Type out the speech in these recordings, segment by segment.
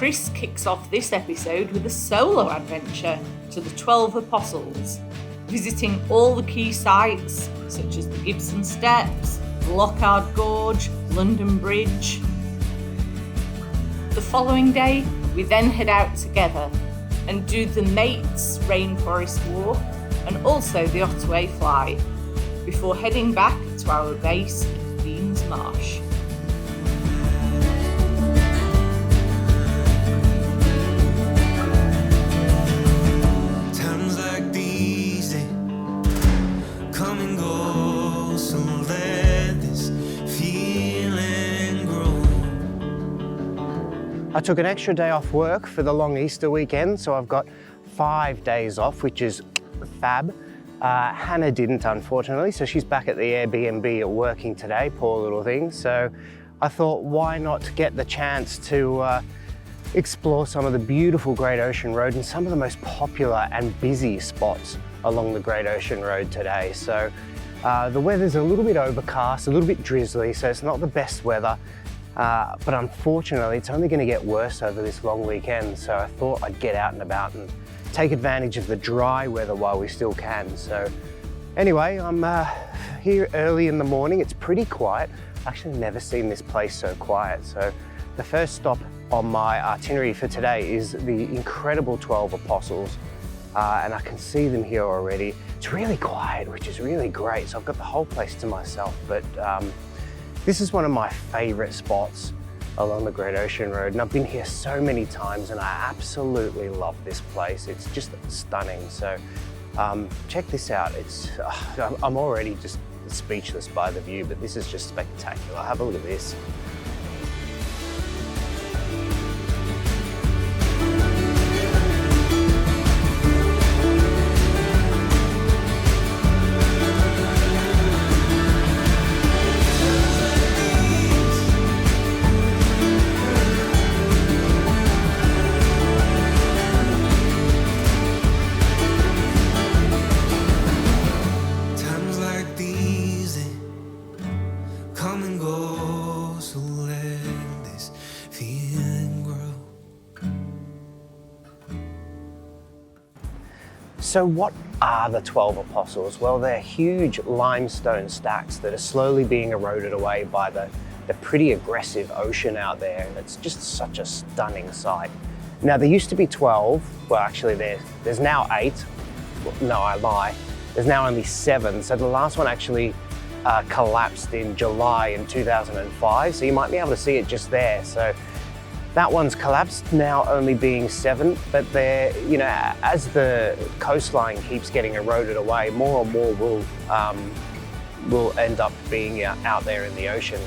Chris kicks off this episode with a solo adventure to the 12 Apostles, visiting all the key sites such as the Gibson Steps, Lockhart Gorge, London Bridge. The following day, we then head out together and do the Mates Rainforest Walk and also the Otway Fly, before heading back to our base at Dean's Marsh. Times like these, they come and go, so let this feeling grow. I took an extra day off work for the long Easter weekend, so I've got 5 days off, which is fab. Hannah didn't, unfortunately, so she's back at the Airbnb working today, poor little thing. So I thought, why not get the chance to explore some of the beautiful Great Ocean Road and some of the most popular and busy spots along the Great Ocean Road today. So the weather's a little bit overcast, a little bit drizzly, so it's not the best weather. But unfortunately, it's only going to get worse over this long weekend. So I thought I'd get out and about and take advantage of the dry weather while we still can. So anyway, I'm here early in the morning. It's pretty quiet. I've actually never seen this place so quiet. So the first stop on my itinerary for today is the incredible 12 Apostles. And I can see them here already. It's really quiet, which is really great. So I've got the whole place to myself. But this is one of my favorite spots along the Great Ocean Road, and I've been here so many times and I absolutely love this place. It's just stunning. So check this out. I'm already just speechless by the view, but this is just spectacular. Have a look at this. So what are the 12 Apostles? Well, they're huge limestone stacks that are slowly being eroded away by the pretty aggressive ocean out there. And it's just such a stunning sight. Now, there used to be 12. Well, actually, there's now 8. No, I lie. There's now only 7. So the last one actually collapsed in July in 2005. So you might be able to see it just there. So that one's collapsed, now only being 7, but they're, you know, as the coastline keeps getting eroded away, more and more will end up being out there in the ocean.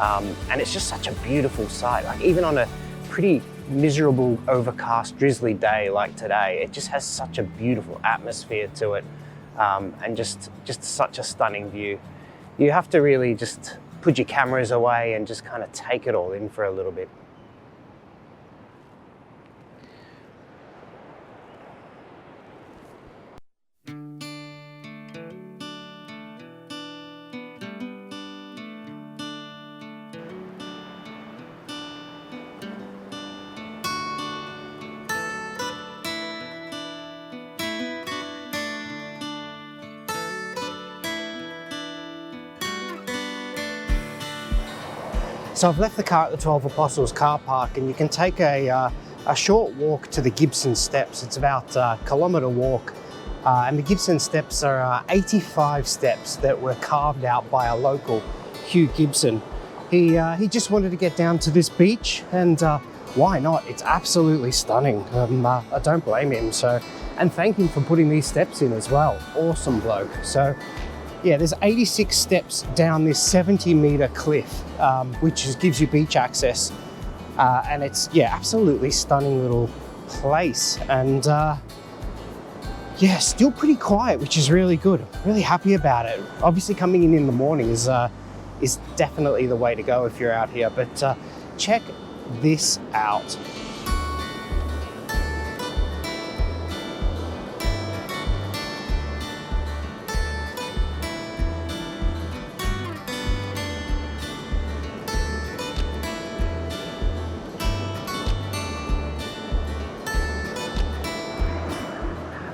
And it's just such a beautiful sight. Like, even on a pretty miserable, overcast, drizzly day like today, it just has such a beautiful atmosphere to it, and just such a stunning view. You have to really just put your cameras away and just kind of take it all in for a little bit. So I've left the car at the 12 Apostles car park, and you can take a short walk to the Gibson Steps. It's about a kilometre walk, and the Gibson Steps are 85 steps that were carved out by a local, Hugh Gibson. He just wanted to get down to this beach, and why not? It's absolutely stunning. I don't blame him. So, and thank him for putting these steps in as well. Awesome bloke. So yeah, there's 86 steps down this 70-metre cliff, which gives you beach access. And it's, yeah, absolutely stunning little place. And yeah, still pretty quiet, which is really good. Really happy about it. Obviously coming in the morning is definitely the way to go if you're out here. But check this out.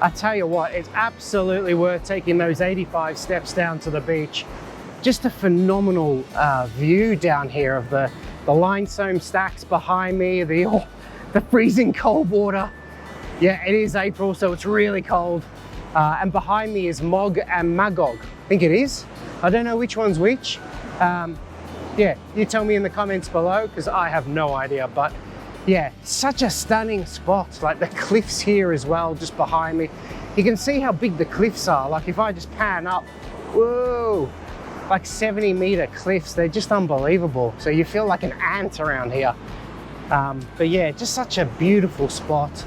I tell you what, it's absolutely worth taking those 85 steps down to the beach. Just a phenomenal view down here of the limestone stacks behind me, the freezing cold water. Yeah, it is April, so it's really cold. And behind me is Mog and Magog. I think it is. I don't know which one's which. Yeah, you tell me in the comments below, because I have no idea. But yeah, such a stunning spot. Like the cliffs here as well, just behind me. You can see how big the cliffs are. Like if I just pan up, whoa, like 70-meter cliffs. They're just unbelievable. So you feel like an ant around here. But yeah, just such a beautiful spot.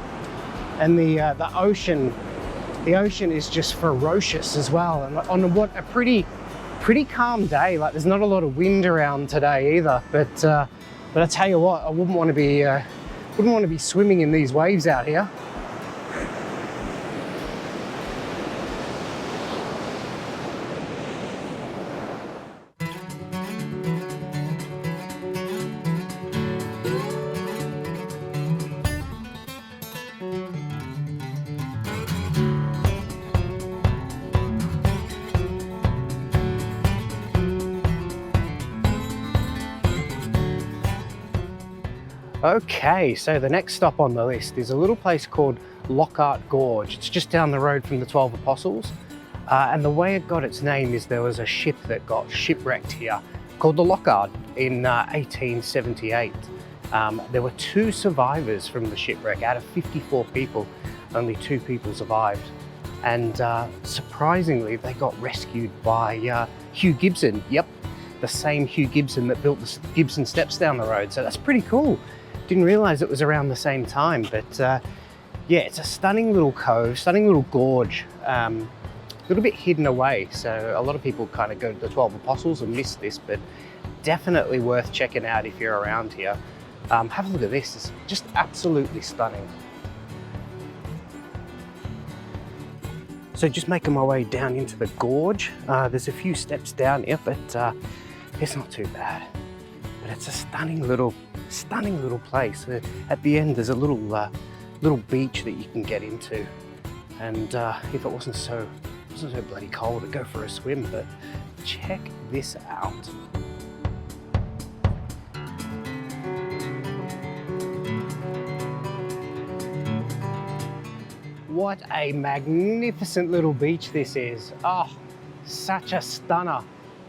And the ocean is just ferocious as well. And on what a pretty calm day. Like there's not a lot of wind around today either. But I tell you what, I wouldn't want to be swimming in these waves out here. Okay, so the next stop on the list is a little place called Lockhart Gorge. It's just down the road from the 12 Apostles. And the way it got its name is there was a ship that got shipwrecked here called the Lockhart in 1878. There were 2 survivors from the shipwreck. Out of 54 people, only 2 people survived. And surprisingly, they got rescued by Hugh Gibson. Yep, the same Hugh Gibson that built the Gibson Steps down the road. So that's pretty cool. Didn't realize it was around the same time, but yeah, it's a stunning little cove, stunning little gorge, a little bit hidden away. So a lot of people kind of go to the 12 Apostles and miss this, but definitely worth checking out if you're around here. Have a look at this, it's just absolutely stunning. So just making my way down into the gorge. There's a few steps down here, but it's not too bad. But it's a stunning little place. At the end, there's a little beach that you can get into. And if it wasn't so bloody cold, I'd go for a swim. But check this out. What a magnificent little beach this is. Oh, such a stunner.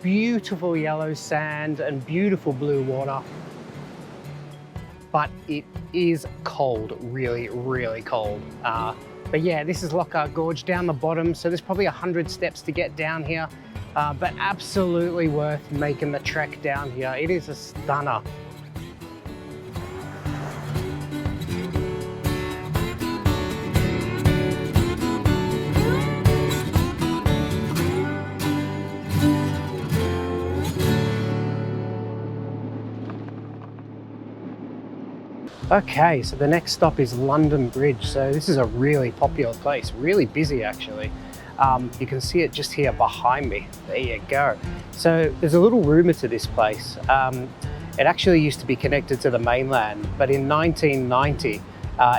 Beautiful yellow sand and beautiful blue water. But it is cold, really, really cold. But yeah, this is Lockhart Gorge down the bottom. So there's probably 100 steps to get down here, but absolutely worth making the trek down here. It is a stunner. Okay, so the next stop is London Bridge. So this is a really popular place, really busy actually. You can see it just here behind me. There you go. So there's a little rumor to this place. It actually used to be connected to the mainland, but in 1990,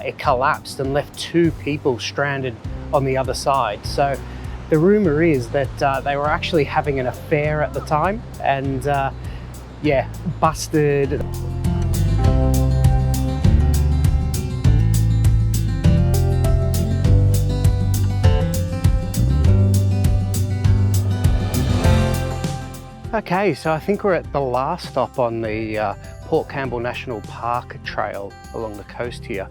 it collapsed and left 2 people stranded on the other side. So the rumor is that they were actually having an affair at the time and yeah, busted. Okay, so I think we're at the last stop on the Port Campbell National Park trail along the coast here.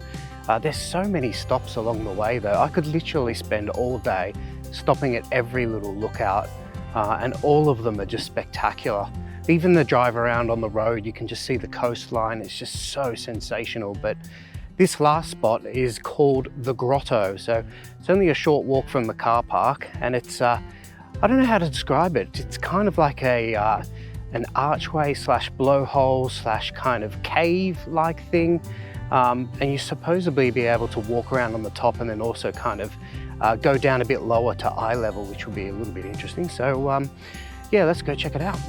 There's so many stops along the way though. I could literally spend all day stopping at every little lookout and all of them are just spectacular. Even the drive around on the road, you can just see the coastline. It's just so sensational. But this last spot is called the Grotto. So it's only a short walk from the car park and it's I don't know how to describe it. It's kind of like an archway slash blowhole slash kind of cave-like thing. And you supposedly be able to walk around on the top and then also kind of go down a bit lower to eye level, which will be a little bit interesting. So yeah, let's go check it out.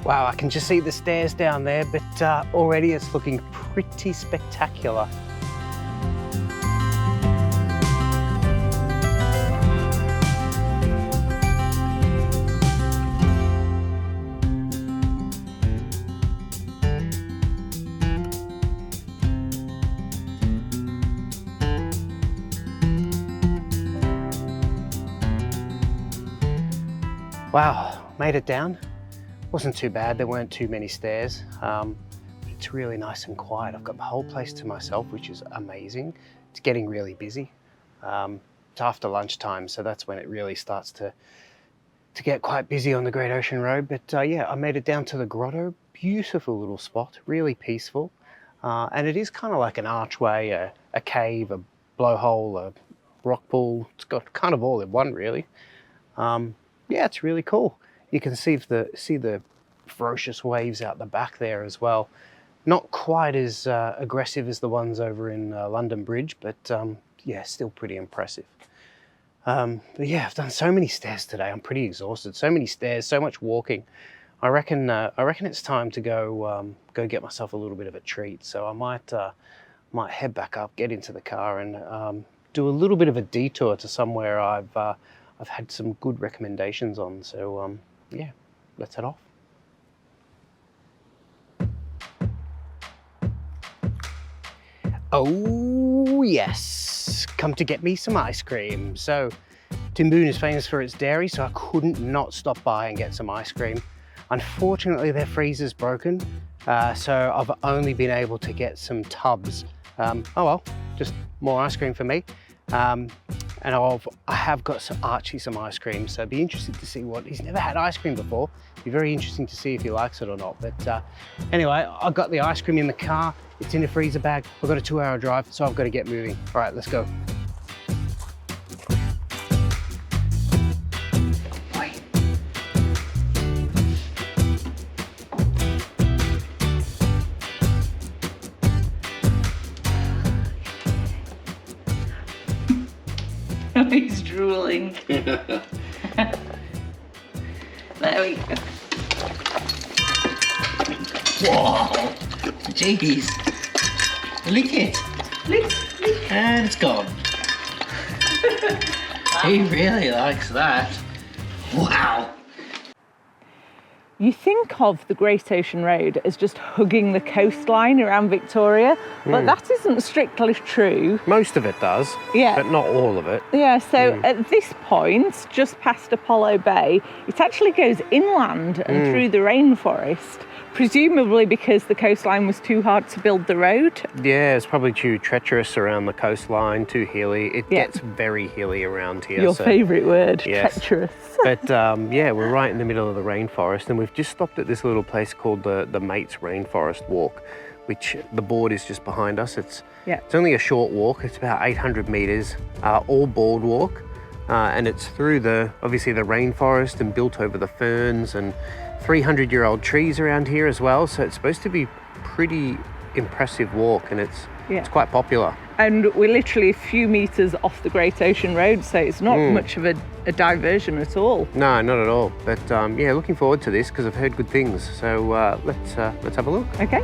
Wow, I can just see the stairs down there, but already it's looking pretty spectacular. Wow, made it down. Wasn't too bad, there weren't too many stairs. It's really nice and quiet. I've got the whole place to myself, which is amazing. It's getting really busy. It's after lunchtime, so that's when it really starts to get quite busy on the Great Ocean Road. But yeah, I made it down to the grotto. Beautiful little spot, really peaceful. And it is kind of like an archway, a cave, a blowhole, a rock pool. It's got kind of all in one, really. Yeah, it's really cool. You can see the ferocious waves out the back there as well. Not quite as aggressive as the ones over in London Bridge, but yeah, still pretty impressive. But yeah, I've done so many stairs today. I'm pretty exhausted. So many stairs, so much walking. I reckon it's time to go get myself a little bit of a treat. So I might head back up, get into the car, and do a little bit of a detour to somewhere I've had some good recommendations on. So yeah, let's head off. Oh yes, come to get me some ice cream. So Timboon is famous for its dairy, so I couldn't not stop by and get some ice cream. Unfortunately, their freezer's broken, so I've only been able to get some tubs. Oh well, just more ice cream for me. And I have got Archie some ice cream, so be interested to see he's never had ice cream before. Be very interesting to see if he likes it or not. But anyway, I got the ice cream in the car. It's in a freezer bag. I've got a 2-hour drive, so I've got to get moving. All right, let's go. He's drooling. There we go. Whoa! Jeez! Lick it! Lick. And it's gone. He really likes that. Wow! You think of the Great Ocean Road as just hugging the coastline around Victoria, but that isn't strictly true. Most of it does, Yeah. but not all of it. Yeah, so at this point, just past Apollo Bay, it actually goes inland and through the rainforest, presumably because the coastline was too hard to build the road. Yeah, it's probably too treacherous around the coastline, too hilly. It gets very hilly around here. Your favourite word, yes. treacherous. But yeah, we're right in the middle of the rainforest, and we've just stopped at this little place called the Mates Rainforest Walk, which the board is just behind us. It's only a short walk. It's about 800 metres, all boardwalk, and it's through obviously the rainforest and built over the ferns and 300-year-old trees around here as well. So it's supposed to be pretty impressive walk, and it's quite popular. And we're literally a few metres off the Great Ocean Road, so it's not much of a diversion at all. No, not at all. But yeah, looking forward to this because I've heard good things. So let's have a look. Okay.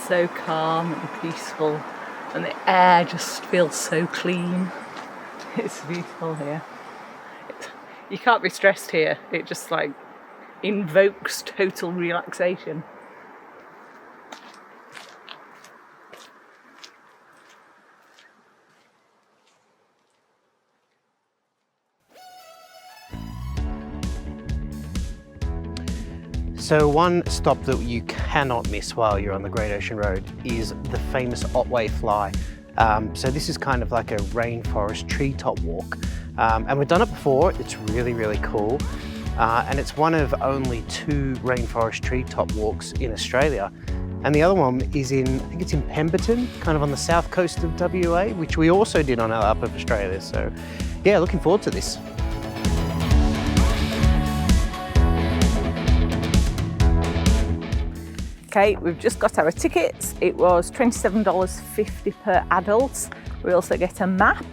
So calm and peaceful, and the air just feels so clean. It's beautiful here. You can't be stressed here. It just invokes total relaxation. So one stop that you cannot miss while you're on the Great Ocean Road is the famous Otway Fly. So this is kind of like a rainforest treetop walk. And we've done it before, it's really, really cool. And it's one of only 2 rainforest treetop walks in Australia. And the other one is I think it's in Pemberton, kind of on the south coast of WA, which we also did on our up of Australia. So yeah, looking forward to this. Okay, we've just got our tickets. It was $27.50 per adult. We also get a map.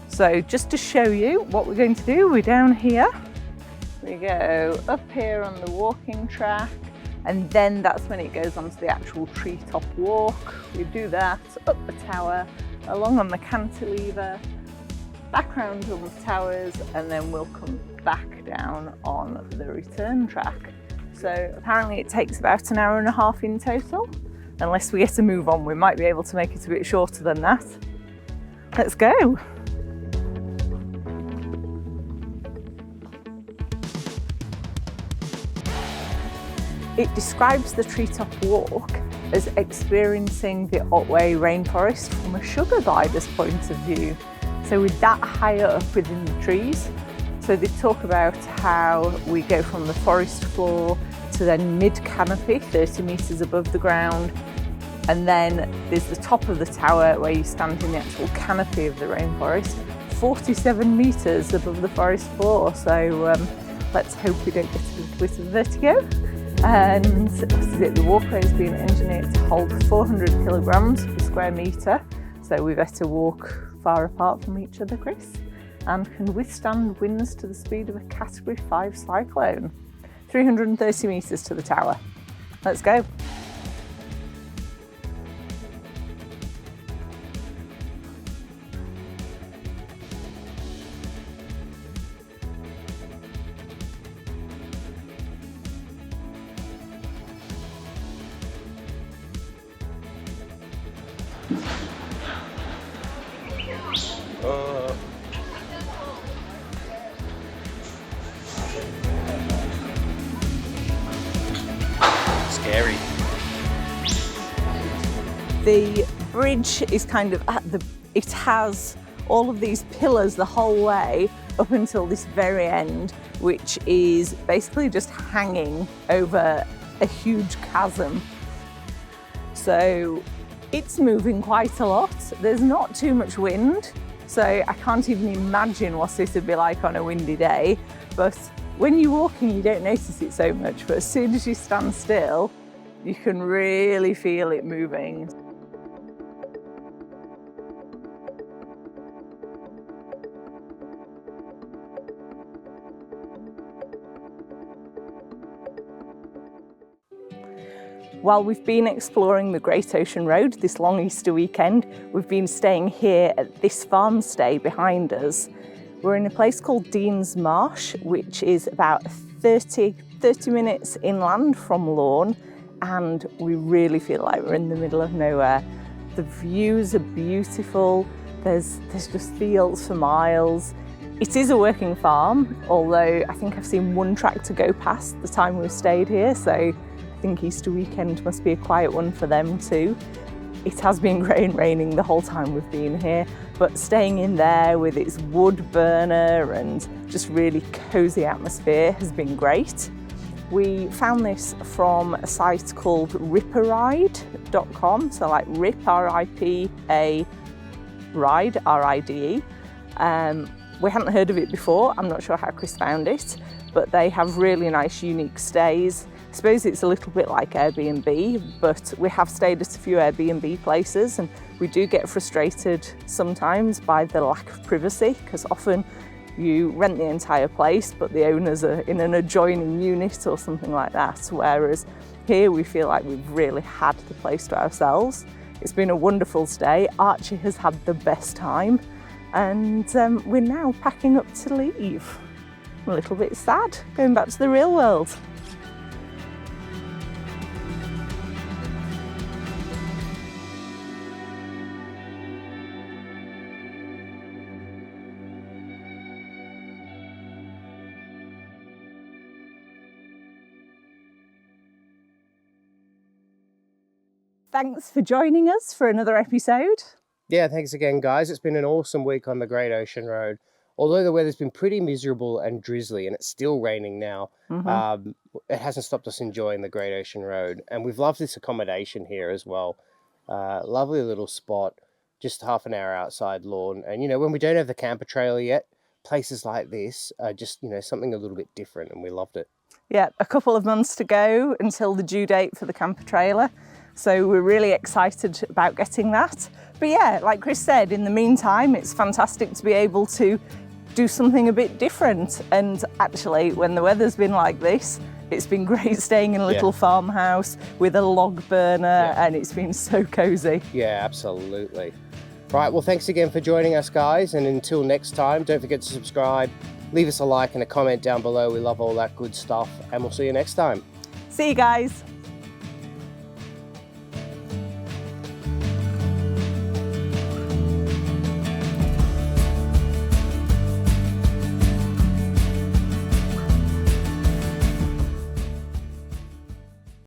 So just to show you what we're going to do, we're down here. We go up here on the walking track, and then that's when it goes onto the actual treetop walk. We do that up the tower, along on the cantilever, back round on the towers, and then we'll come back down on the return track. So apparently it takes about an hour and a half in total. Unless we get a move on, we might be able to make it a bit shorter than that. Let's go. It describes the treetop walk as experiencing the Otway rainforest from a sugar glider's point of view. So we're that higher up within the trees. So they talk about how we go from the forest floor to then mid-canopy, 30 metres above the ground. And then there's the top of the tower where you stand in the actual canopy of the rainforest, 47 metres above the forest floor. So let's hope we don't get a little bit of vertigo. And the walkway has been engineered to hold 400 kilograms per square metre. So we better walk far apart from each other, Chris, and can withstand winds to the speed of a Category 5 cyclone. 330 metres to the tower. Let's go. Scary. The bridge is kind of it has all of these pillars the whole way up until this very end, which is basically just hanging over a huge chasm. So it's moving quite a lot. There's not too much wind, so I can't even imagine what this would be like on a windy day. But when you're walking, you don't notice it so much, but as soon as you stand still, you can really feel it moving. While we've been exploring the Great Ocean Road this long Easter weekend, we've been staying here at this farm stay behind us. We're in a place called Dean's Marsh, which is about 30 minutes inland from Lorne, and we really feel like we're in the middle of nowhere. The views are beautiful, there's just fields for miles. It is a working farm, although I think I've seen one tractor go past the time we've stayed here, so I think Easter weekend must be a quiet one for them too. It has been grey and raining the whole time we've been here, but staying in there with its wood burner and just really cosy atmosphere has been great. We found this from a site called riparide.com, so like rip, R-I-P-A, ride, R-I-D-E. We hadn't heard of it before, I'm not sure how Chris found it, but they have really nice, unique stays. I suppose it's a little bit like Airbnb, but we have stayed at a few Airbnb places, and we do get frustrated sometimes by the lack of privacy, because often you rent the entire place, but the owners are in an adjoining unit or something like that, whereas here we feel like we've really had the place to ourselves. It's been a wonderful stay. Archie has had the best time, and we're now packing up to leave. I'm a little bit sad going back to the real world. Thanks for joining us for another episode. Yeah, thanks again, guys. It's been an awesome week on the Great Ocean Road. Although the weather's been pretty miserable and drizzly, and it's still raining now, it hasn't stopped us enjoying the Great Ocean Road. And we've loved this accommodation here as well. Lovely little spot, just half an hour outside Lorne. And, you know, when we don't have the camper trailer yet, places like this are just, you know, something a little bit different, and we loved it. Yeah, a couple of months to go until the due date for the camper trailer. So we're really excited about getting that. But yeah, like Chris said, in the meantime, it's fantastic to be able to do something a bit different. And actually, when the weather's been like this, it's been great staying in a little farmhouse with a log burner, and it's been so cozy. Yeah, absolutely. Right, well, thanks again for joining us, guys. And until next time, don't forget to subscribe, leave us a like and a comment down below. We love all that good stuff, and we'll see you next time. See you guys.